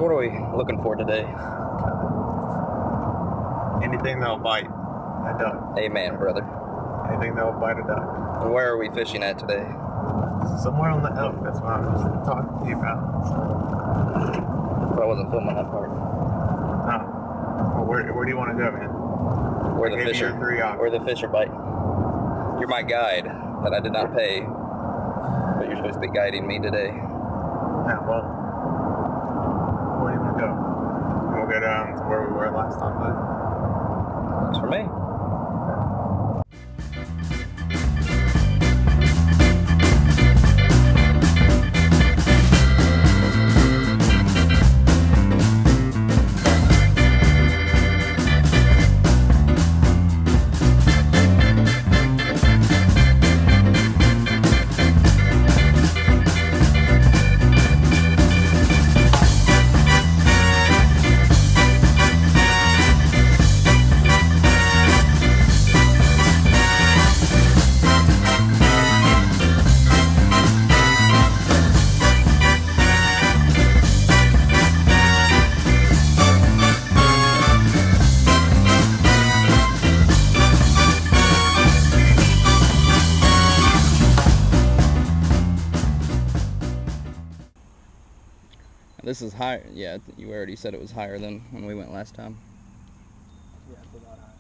what are we looking for today? Anything that'll bite a duck. Amen, brother. Anything that'll bite a duck. And where are we fishing at today? Somewhere on the elk, that's what I was talking to you about. But I wasn't filming that part. Well, where do you want to go, man? Where the fish are, three options. where the fish are biting. You're my guide that I did not pay, but you're supposed to be guiding me today. Yeah, well, where do you want to go? We'll go down to where we were last time, bud. Works for me. This is higher. Yeah, you already said it was higher than when we went last time. Yeah, it's a lot higher.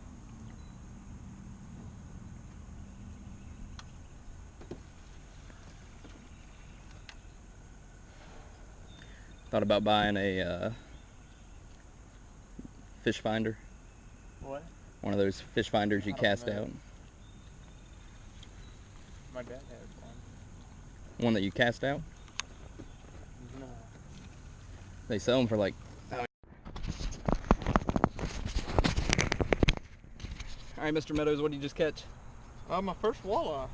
Thought about buying a fish finder. What? One of those fish finders you cast out. My dad has one. One that you cast out? No. They sell them for like... Alright, Mr. Meadows, what did you just catch? My first walleye.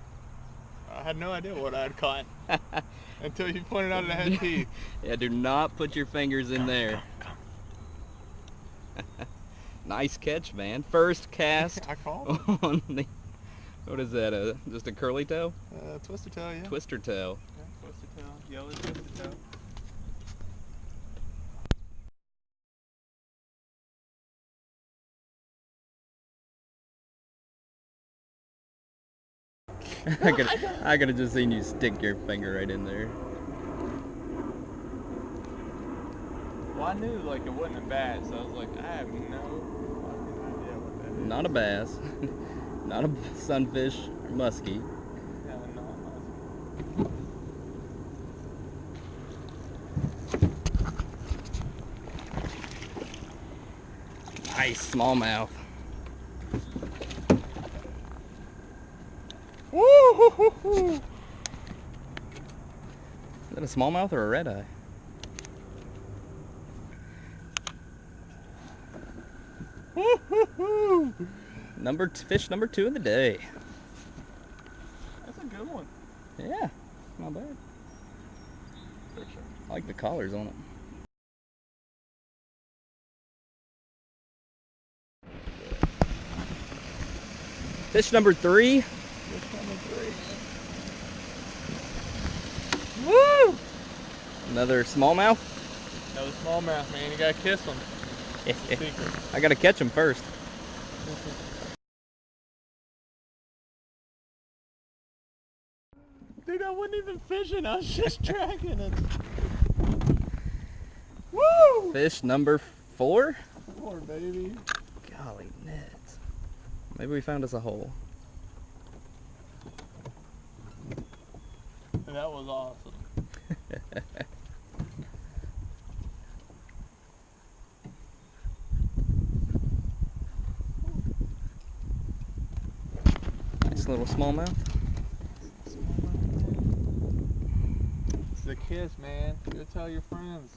I had no idea what I had caught until you pointed out it had teeth. Yeah, do not put your fingers in there. Nice catch, man. First cast I called on the... What is that? Just a curly tail? twister tail, yeah. Twister tail. Yeah, twister tail. Yellow twister tail. I could have just seen you stick your finger right in there. Well, I knew like it wasn't a bass, so I was like, I have no fucking idea what that is. Not a bass, not a sunfish or muskie. Yeah, no, Nice smallmouth. Woo-hoo-hoo-hoo. Is that a smallmouth or a red eye? Fish number 2 of the day. That's a good one. Yeah, not bad. For sure. I like the collars on it. Fish number 3. Fish number 3. Woo! Another smallmouth. Another smallmouth, man. You gotta kiss them. Secret. I gotta catch him first. Dude, I wasn't even fishing. I was just tracking it. Woo! Fish number 4. 4, baby. Golly nets. Maybe we found us a hole. That was awesome. Nice little smallmouth. It's a kiss, man. Go tell your friends.